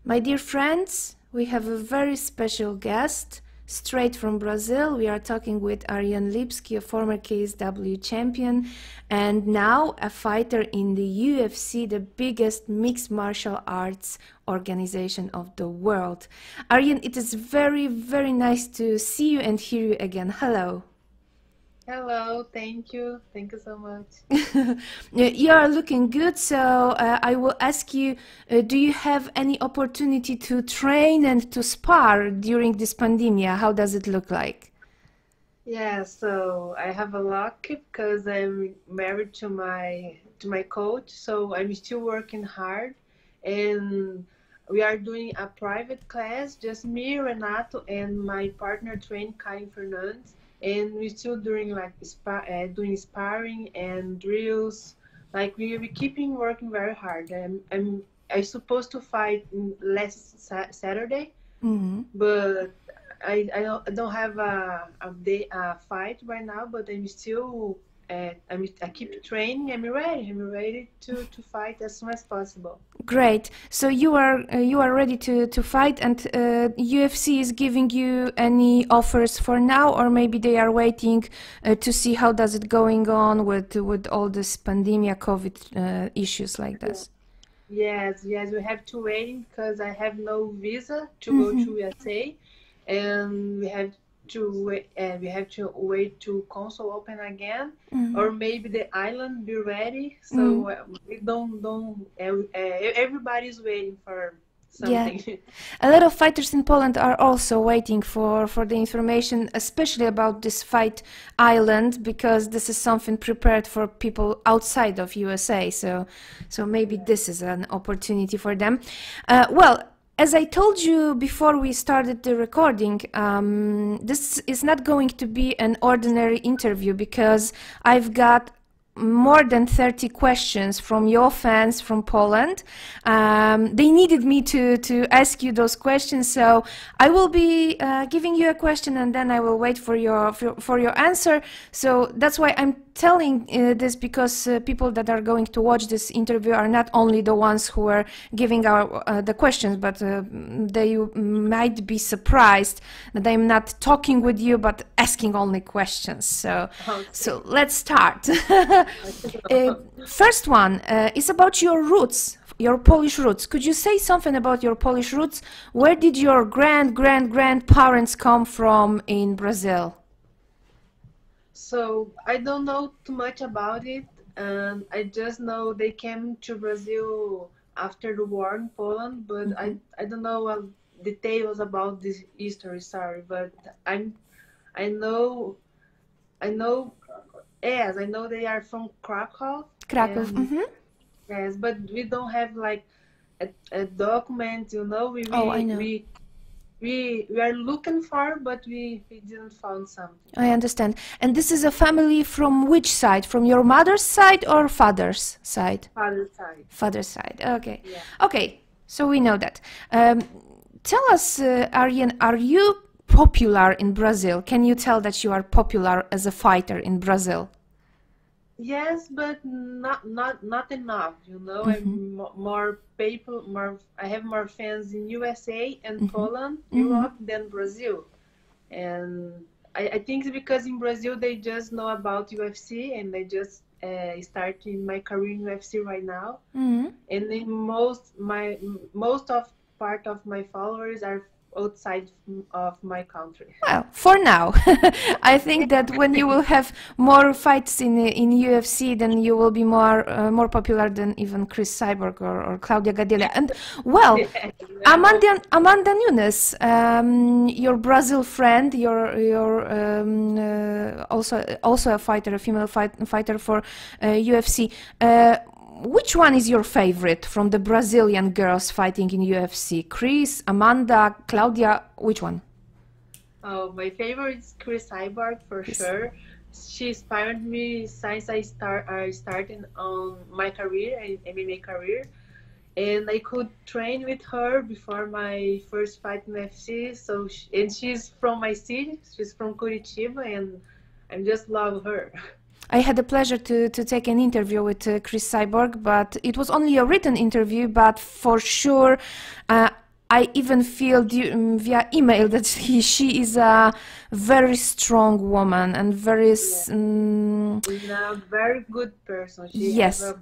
My dear friends, we have a very special guest straight from Brazil. We are talking with Ariane Lipski, a former KSW champion and now a fighter in the UFC, the biggest mixed martial arts organization of the world. Ariane, it is very, very nice to see you and hear you again. Hello. Hello, thank you. Thank you so much. You are looking good, so I will ask you, do you have any opportunity to train and to spar during this pandemic? How does it look like? Yeah, so I have a luck because I'm married to my coach, so I'm still working hard, and we are doing a private class, just me, Renato, and my partner train, Karin Fernandes. And we're still doing like doing sparring and drills. Like we keeping working very hard. I supposed to fight last Saturday, but I don't have a fight right now. But I'm still I keep training. I'm ready to fight as soon as possible. Great. So you are ready to fight, and UFC is giving you any offers for now, or maybe they are waiting to see how does it going on with all this pandemic, COVID issues like this. Yes, we have to wait because I have no visa to go to USA, and we have to wait to console open again, or maybe the island be ready. So we don't everybody's waiting for something. Yeah. A lot of fighters in Poland are also waiting for the information, especially about this fight island, because this is something prepared for people outside of USA. So maybe this is an opportunity for them. Well, as I told you before we started the recording, this is not going to be an ordinary interview because I've got more than 30 questions from your fans from Poland. They needed me to ask you those questions, so I will be giving you a question and then I will wait for your answer. So that's why I'm telling this, because people that are going to watch this interview are not only the ones who are giving the questions, but they might be surprised that I'm not talking with you but asking only questions. So let's start. First one is about your roots, your Polish roots. Could you say something about your Polish roots? Where did your grandparents come from in Brazil? So I don't know too much about it, and I just know they came to Brazil after the war in Poland, but I don't know details about this history. Sorry, but I know. Yes, I know they are from Krakow. Krakow. Yes, but we don't have like a document, you know. I know. We are looking for, but we didn't find something. I understand. And this is a family from which side? From your mother's side or father's side? Father's side. Father's side. Okay. Yeah. Okay. So we know that. Tell us, Ariane, are you popular in Brazil? Can you tell that you are popular as a fighter in Brazil? Yes, but not enough. You know, I'm more people. I have more fans in USA and Poland, Europe than Brazil, and I think it's because in Brazil they just know about UFC and they just starting my career in UFC right now, and then most of part of my followers are outside of my country. Well, for now. I think that when you will have more fights in UFC, then you will be more popular than even Chris Cyborg or Claudia Gadelha. And well, Amanda Nunes, your Brazil friend, your also a fighter, a female fighter for UFC. Which one is your favorite from the Brazilian girls fighting in UFC? Chris, Amanda, Claudia, which one? Oh, my favorite is Chris Cyborg for sure. She inspired me since I started on my career, MMA career, and I could train with her before my first fight in UFC. So she's from my city. She's from Curitiba, and I just love her. I had the pleasure to take an interview with Chris Cyborg, but it was only a written interview, but for sure I even feel via email that she is a very strong woman and very She's a very good person. She yes. has a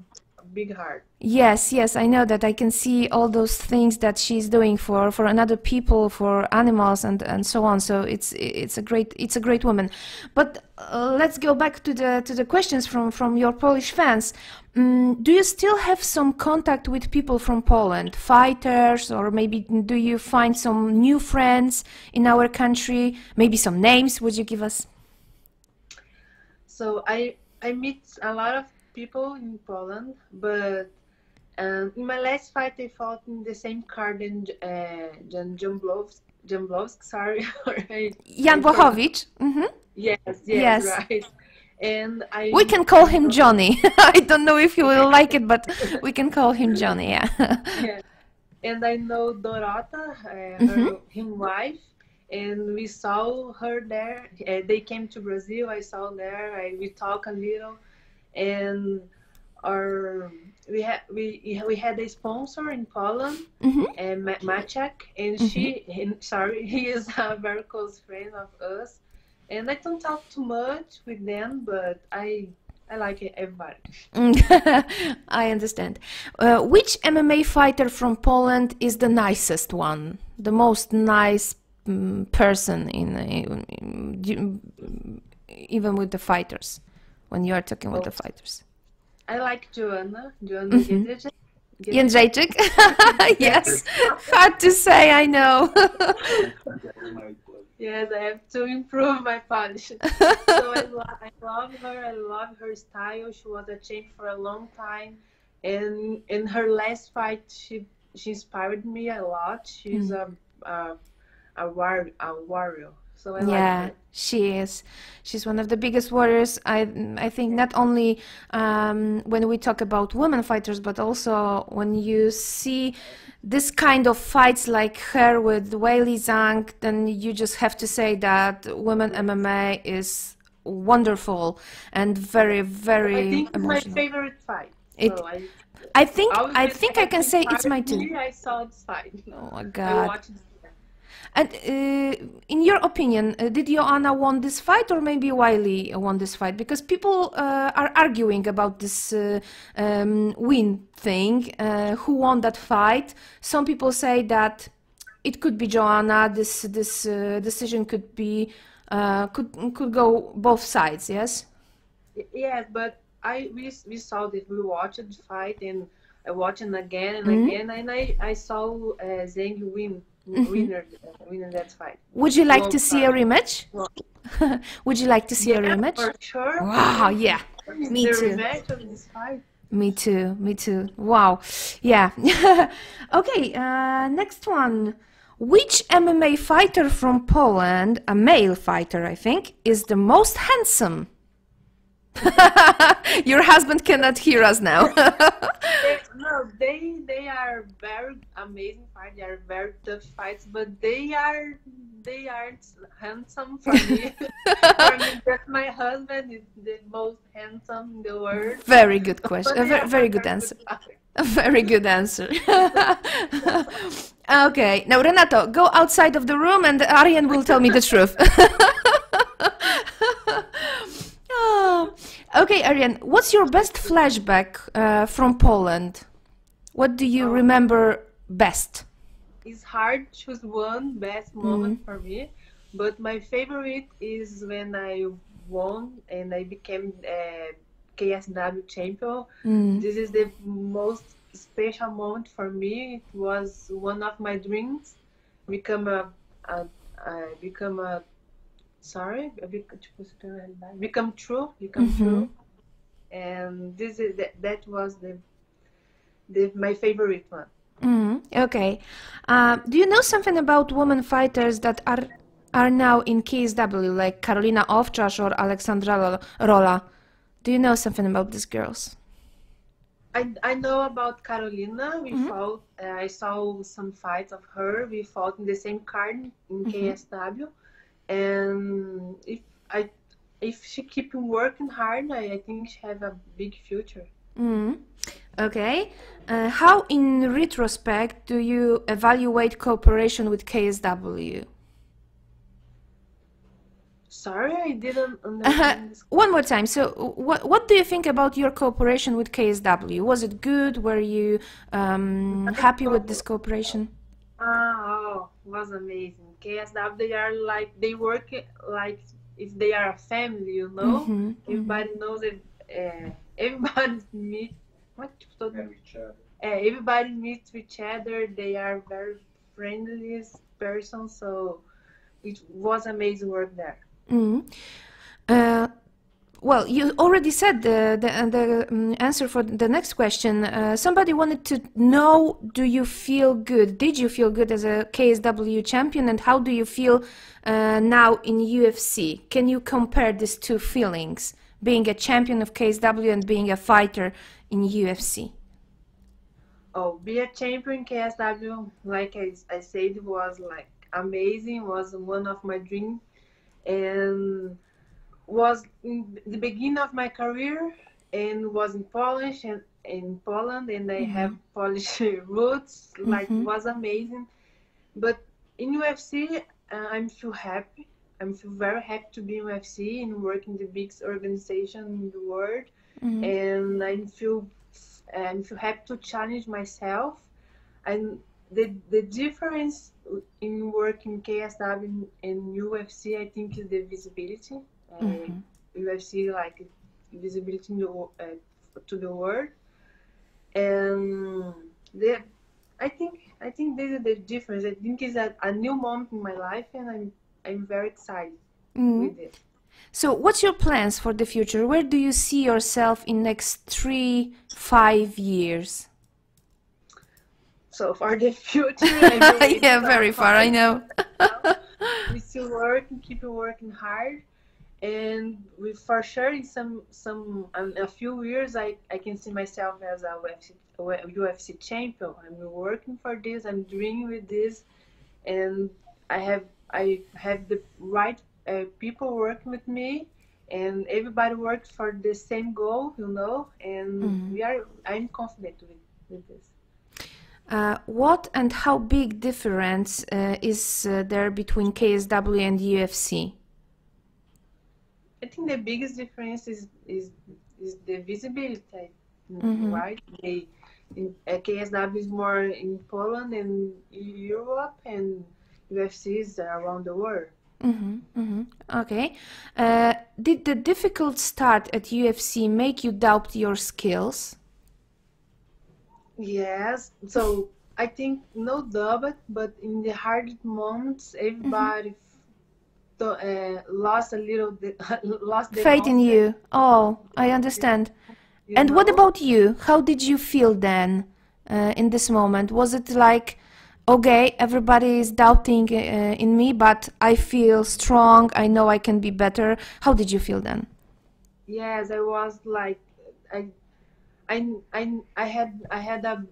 big heart. Yes, yes, I know that. I can see all those things that she's doing for another people, for animals, and so on. So it's a great woman. But let's go back to the questions from your Polish fans. Do you still have some contact with people from Poland, fighters, or maybe do you find some new friends in our country? Maybe some names? Would you give us? So I meet a lot of people in Poland, but in my last fight I fought in the same card in Jan Jamblovsk, sorry. Jan Błachowicz? Yes, Yes. right. And We can call him Johnny. I don't know if you will like it, but we can call him Johnny, yeah. yeah. And I know Dorota, his wife, and we saw her there. They came to Brazil. I saw there. We talked a little, and we had a sponsor in Poland, and Maciek, and he is a very close friend of us. And I don't talk too much with them, but I like everybody. I understand. Which MMA fighter from Poland is the nicest one? The most nice person even with the fighters, when you are talking with the fighters? I like Joanna Jędrzejczyk. Jędrzejczyk? Yes, hard to say, I know. Yes, I have to improve my Polish. So I love her. I love her style. She was a champ for a long time, and in her last fight, she inspired me a lot. She's a warrior. So I like her. She is. She's one of the biggest warriors. I think not only when we talk about women fighters, but also when you see this kind of fights like her with Weili Zhang, then you just have to say that women MMA is wonderful and very, very I think emotional. it's my favorite fight. I think I can say it's my too. I saw this fight. Oh my I God. watched it. And in your opinion, did Joanna won this fight or maybe Weili won this fight? Because people are arguing about this win thing. Who won that fight? Some people say that it could be Joanna. This decision could be could go both sides. Yes. Yes, but we saw this. We watched the fight and I watched it again and again, and I saw Zhang winner that fight. Would you like to see a rematch? Would you like to see a rematch? For sure. Wow, yeah. Me the too. Rematch of this fight. Me too. Me too. Wow. Yeah. Okay, next one. Which MMA fighter from Poland, a male fighter, I think, is the most handsome? Your husband cannot hear us now. They are very amazing fights. They are very tough fights, but they aren't handsome for me. For me, just my husband is the most handsome in the world. Very good question. Very good answer. A very good answer. Okay, now Renato, go outside of the room and Ariane will tell me the truth. Oh. Okay, Ariane, what's your best flashback from Poland? What do you remember best? It's hard to choose one best moment for me, but my favorite is when I won and I became KSW champion. This is the most special moment for me. It was one of my dreams. Become true. And that was my favorite one. Okay. Do you know something about women fighters that are now in KSW, like Karolina Owczarz or Aleksandra Rola? Do you know something about these girls? I know about Carolina. We fought. I saw some fights of her. We fought in the same card in KSW, and if she keep working hard, I think she have a big future. Okay. How, in retrospect, do you evaluate cooperation with KSW? Sorry, I didn't understand this. One more time. So, what do you think about your cooperation with KSW? Was it good? Were you happy with this cooperation? Oh, was amazing. KSW, they are like, they work like if they are a family, you know? Everybody knows it. Everybody meet. What? Everybody meets each other. They are very friendly person, so it was amazing work there. Well, you already said the answer for the next question. Somebody wanted to know, do you feel good? Did you feel good as a KSW champion, and how do you feel now in UFC? Can you compare these two feelings, being a champion of KSW and being a fighter in UFC? Oh, be a champion KSW, like I said, was like amazing, was one of my dreams, and was in the beginning of my career, and was in Polish and in Poland, and I have Polish roots, like was amazing. But in UFC, I'm feel happy. I'm feel very happy to be in UFC and work in the biggest organization in the world, and I'm feel happy to challenge myself. And the difference in working KSW and UFC, I think, is the visibility. UFC like visibility in to the world, and I think this is the difference. I think it's a new moment in my life, and I'm very excited with it. So, what's your plans for the future? Where do you see yourself in next 3-5 years? So for the future, yeah, very far. I know. We still working, keep working hard. And we for sure in some a few years I can see myself as a UFC champion. I'm working for this. I'm dreaming with this, and I have the right people working with me, and everybody works for the same goal, you know. And I'm confident with this. What and how big difference is there between KSW and UFC? I think the biggest difference is the visibility, right? KSW is more in Poland and Europe, and UFC is around the world. Okay. Did the difficult start at UFC make you doubt your skills? Yes. So I think no doubt, but in the hardest moments, everybody lost a little, lost their faith in you. Oh, I understand. And what about you? How did you feel then in this moment? Was it like, okay, everybody is doubting in me, but I feel strong, I know I can be better? How did you feel then? Yes, I was like, I had a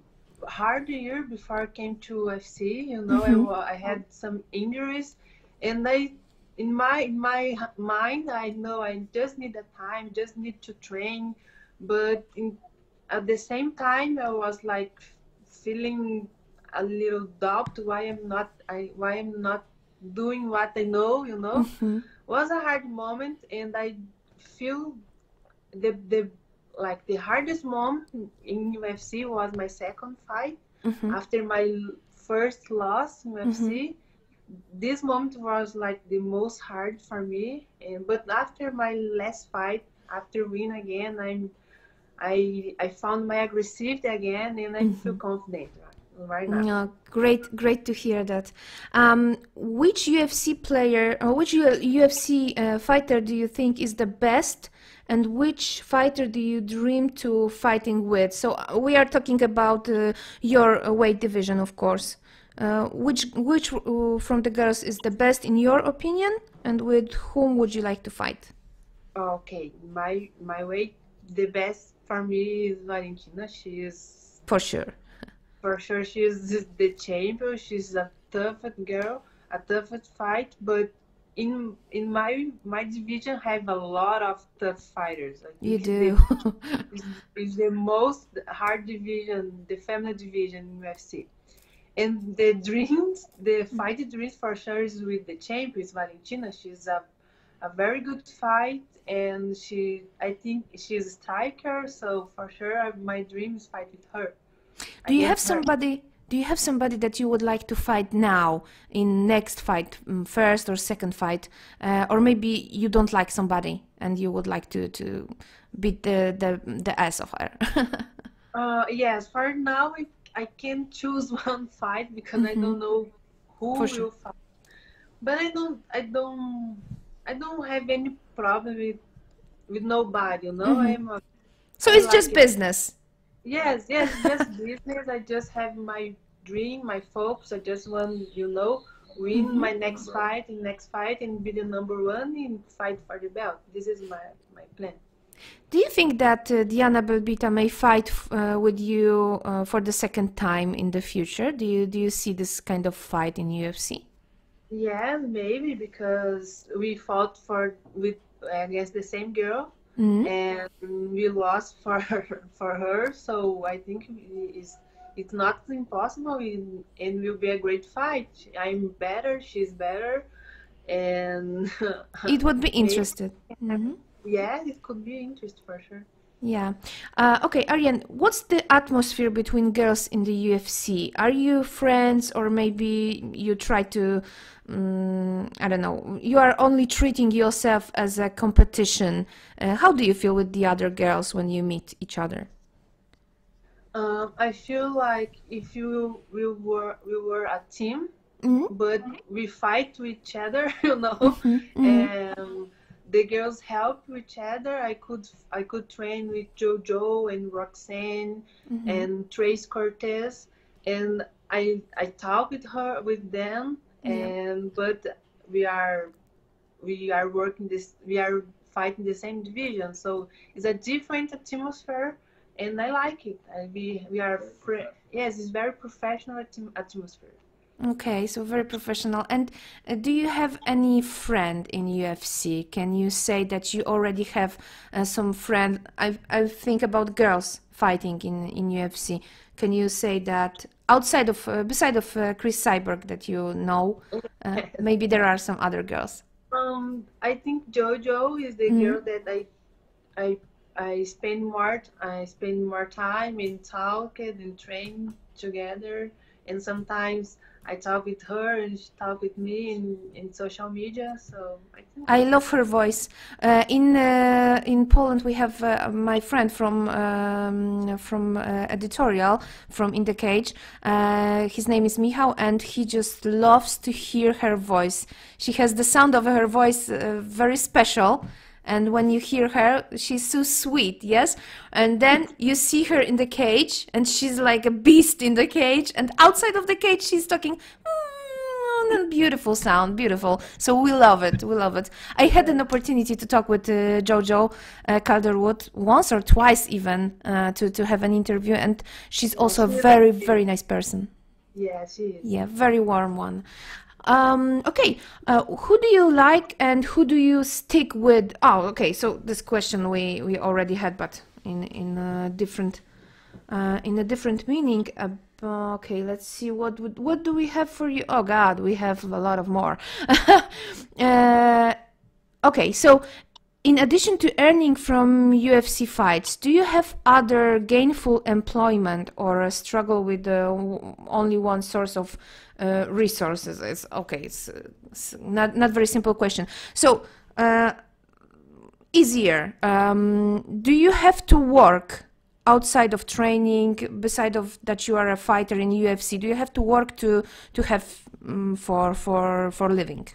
hard year before I came to UFC. You know, I had some injuries, and in my mind, I know I just need the time, just need to train, but at the same time, I was like feeling a little doubt why I'm not doing what I know. You know, was a hard moment, and I feel the hardest moment in UFC was my second fight after my first loss in UFC. This moment was like the most hard for me, but after my last fight, after win again, I found my aggressivity again, and I feel confident right now. No, great to hear that. Which UFC player or which UFC fighter do you think is the best, and which fighter do you dream to fighting with? So we are talking about your weight division, of course. Which from the girls is the best in your opinion, and with whom would you like to fight? Okay, my weight, the best for me is Valentina. She is for sure she is the champion. She's a tough girl, a tough fight, but in my division have a lot of tough fighters. I You think do. is the most hard division, the family division in UFC. And the dreams, the fight dreams for sure is with the champion, is Valentina. She's a very good fight, and I think she's a striker. So for sure, my dream is fight with her. Do you have Against her. somebody? Do you have somebody that you would like to fight now in next fight, first or second fight, or maybe you don't like somebody and you would like to beat the ass of her? Yes, for now I can choose one fight because I don't know who For sure. will fight. But I don't have any problem with nobody, you know. So I it's like just it. business. Yes, yes, just business. I just have my dream, my focus. I just want, you know, win my next fight and be the number one and fight for the belt. This is my plan. Do you think that Diana Belbita may fight with you for the second time in the future? Do you see this kind of fight in UFC? Yeah, maybe because we fought with against the same girl Mhm. and we lost for her. So I think it's not impossible and will be a great fight. I'm better, she's better, and It would be maybe interesting. Mhm. yeah, it could be interesting for sure. Yeah. Okay, Ariane, what's the atmosphere between girls in the UFC? Are you friends, or maybe you try to, I don't know, you are only treating yourself as a competition? How do you feel with the other girls when you meet each other? I feel like if we were a team, Mhm. but we fight to each other, you know, Mhm. and the girls help each other. I could train with JoJo and Roxanne and Trace Cortez, and I talk with them, Yeah. and but we are we are fighting the same division, so it's a different atmosphere, and I like it. We are yes, it's very professional atmosphere. Okay, so very professional. And do you have any friend in UFC? Can you say that you already have some friend? I think about girls fighting in UFC. Can you say that outside of, beside of Chris Cyborg that you know, maybe there are some other girls? I think JoJo is the girl that I I spend more time in talking and train together, and sometimes I talk with her and she talk with me in social media. So I think I love her voice. In Poland, we have my friend from editorial from InTheCage. His name is Michał, and he just loves to hear her voice. She has the sound of her voice very special. And when you hear her, she's so sweet, yes? And then you see her in the cage, and she's like a beast in the cage. And outside of the cage, she's talking, and beautiful sound, beautiful. So we love it, we love it. I had an opportunity to talk with Jojo Calderwood once or twice even to have an interview. And she's also a very, very nice person. yeah, she is. Yeah, very warm one. Okay, who do you like and who do you stick with? Oh, okay, so this question we already had, but in a different meaning. Okay, let's see what do we have for you? Oh God, we have a lot of more. Okay, so in addition to earning from UFC fights, do you have other gainful employment or a struggle with only one source of resources? It's not very simple question. So easier. Do you have to work outside of training, beside of that you are a fighter in UFC? Do you have to work to have for living,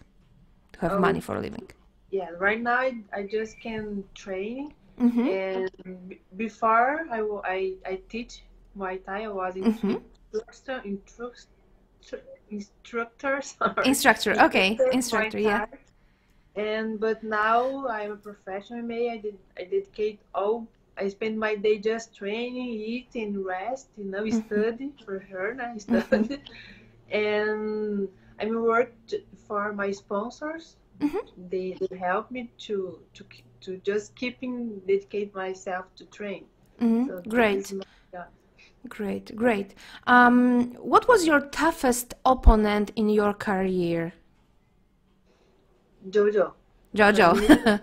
to have money for living? Yeah, right now I just can train, and before I teach Muay Thai. I was instructor, sorry. Instructor, okay, instructor, Muay yeah. Thai. But now I'm a professional MMA. I dedicate all. I spend my day just training, eat, and rest. You know, study for sure. I study, and I work for my sponsors. They help me to just keeping dedicate myself to train. So this Great. is my job. Great, great. What was your toughest opponent in your career? Jojo. Jojo.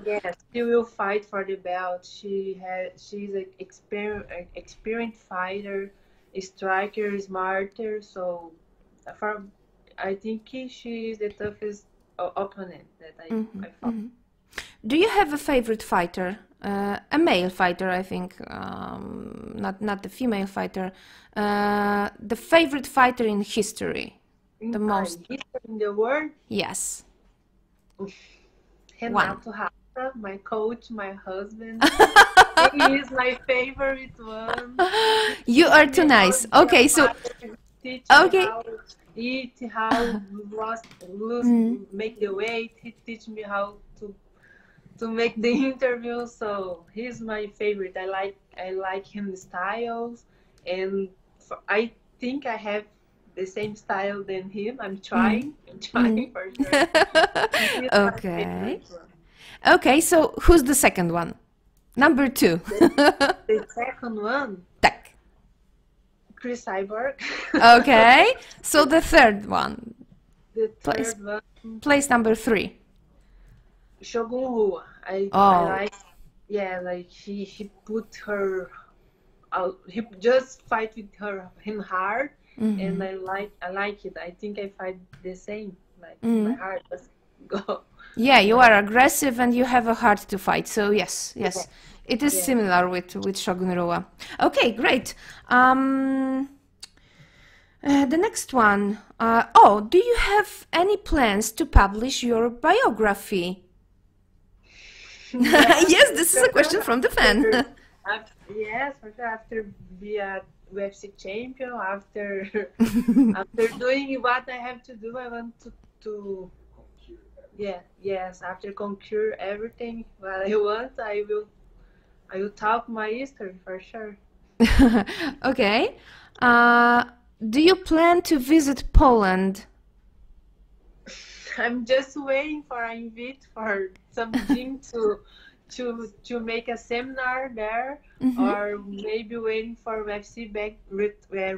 Yes, she will fight for the belt. She's an experienced fighter, a striker, smarter. So, for I think she is the toughest opponent that I fought. Do you have a favorite fighter? A male fighter, I think, not the female fighter. The favorite fighter in history, the most. In the world, Yes. Renato Rata, my coach, my husband. He is my favorite one. You are too nice. Okay, so Teach okay. me how to eat, how lose, make the weight. He teach me how to make the interview. So he's my favorite. I like his styles, and I think I have the same style than him. I'm trying for sure. He's my Okay. favorite one. Okay, so who's the second one? Number 2. The second one, Tak. Chris Cyborg. Okay, so the third one. The Place. third one, Place number 3. Shogun Rua. I Oh. like, yeah, like he put her out. He just fight with him hard, and I like it. I think I fight the same. Like my heart just go. Yeah, you are aggressive and you have a heart to fight. So yes, yes, it is similar with Shogun Rua. Okay, great. The next one. Do you have any plans to publish your biography? Yes, this is a question from the fan. Yes, for sure. After be a UFC champion, after after doing what I have to do, I want to after conquer everything what I want, I will talk my history for sure. Okay. Do you plan to visit Poland? I'm just waiting for an invite for some gym to make a seminar there, or maybe waiting for UFC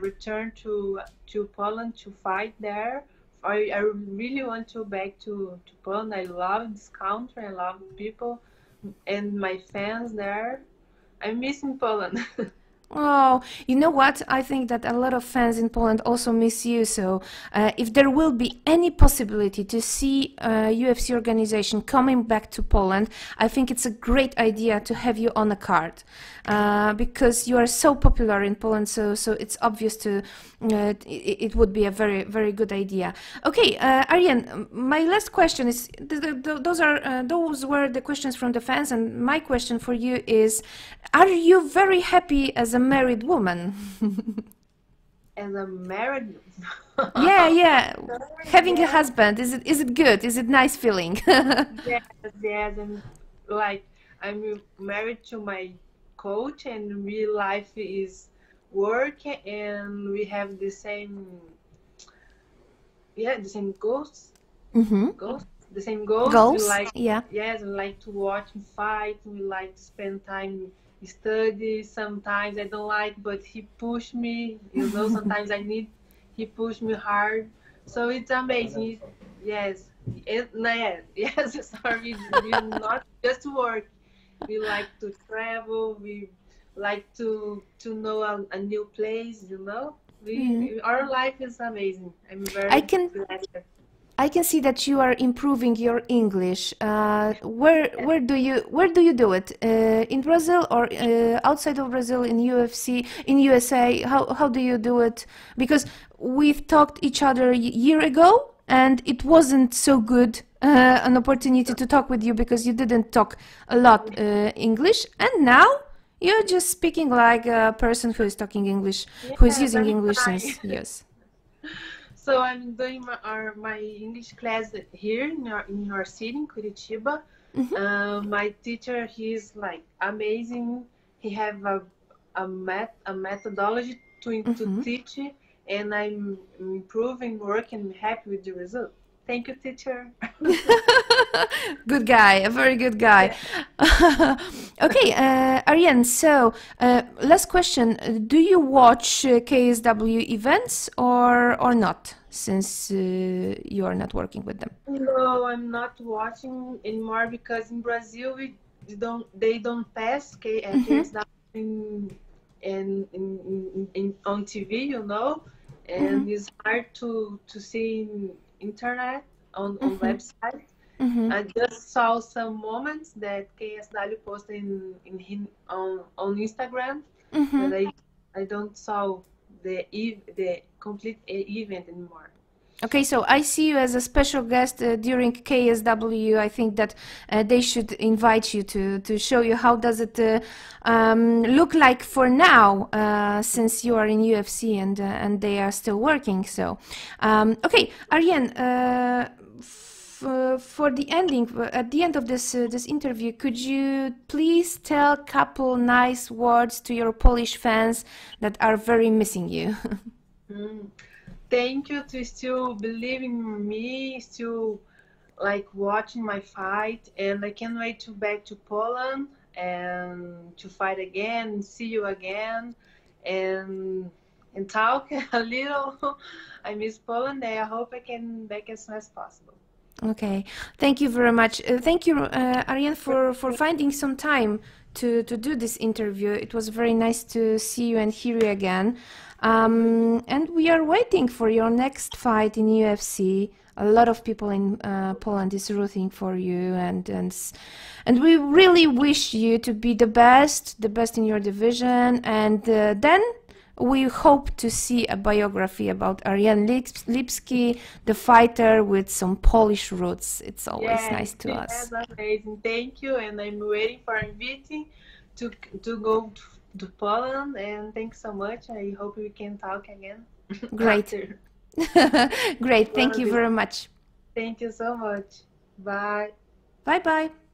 return to Poland to fight there. I really want to back to Poland. I love this country. I love people and my fans there. I'm missing Poland. Oh, you know what? I think that a lot of fans in Poland also miss you. So, if there will be any possibility to see a UFC organization coming back to Poland, I think it's a great idea to have you on a card, because you are so popular in Poland. So it's obvious to it would be a very, very good idea. Okay, Ariane, my last question is those were the questions from the fans, and my question for you is: are you very happy as a married woman? As a married, Yeah. Having a husband, is it good? Is it nice feeling? yes, and like I'm married to my coach, and real life is work, and we have the same goals. The same goals. Goals? We like, Yeah. yes, we like to watch and fight. We like to spend time study. Sometimes I don't like, but he push me. Sometimes I need. He push me hard. So it's amazing. Yes, yes. Sorry, we not just work. We like to travel. We like to know a new place. Our life is amazing. I'm very blessed. I can see that you are improving your English. Where do you do it? In Brazil or outside of Brazil? In UFC, in USA? How do you do it? Because we've talked each other a year ago, and it wasn't so good an opportunity to talk with you because you didn't talk a lot English, and now you're just speaking like a person who is talking English, who is using English since years. So I'm doing my English class here in our city, in Curitiba. My teacher, he's like amazing. He have a methodology to teach, and I'm improving, working, happy with the result. Thank you, teacher. Good guy, a very good guy. Yeah. Okay, Ariane, so last question. Do you watch KSW events or not, since you are not working with them? No, I'm not watching anymore because in Brazil they don't pass KSW on TV, you know, and it's hard to see in internet on website. I just saw some moments that KSW posted on Instagram, but I don't saw the complete event anymore. Okay, so I see you as a special guest during KSW. I think that they should invite you to show you how does it look like for now, since you are in UFC and they are still working. So, okay, Ariane, for the ending, at the end of this interview, could you please tell a couple nice words to your Polish fans that are very missing you? Thank you to still believe in me, still like watching my fight, and I can't wait to back to Poland and to fight again, see you again, and talk a little. I miss Poland, and I hope I can back as soon as possible. Okay, thank you very much. Thank you, Ariane, for finding some time to do this interview. It was very nice to see you and hear you again. And we are waiting for your next fight in UFC. A lot of people in Poland is rooting for you, and we really wish you to be the best in your division. And then we hope to see a biography about Ariane Lipski, the fighter with some Polish roots. It's always nice to us. That's amazing. Thank you, and I'm waiting for a meeting to go to Poland. And thanks so much. I hope we can talk again. Great. Great. Thank you very much. Thank you so much. Bye. Bye bye.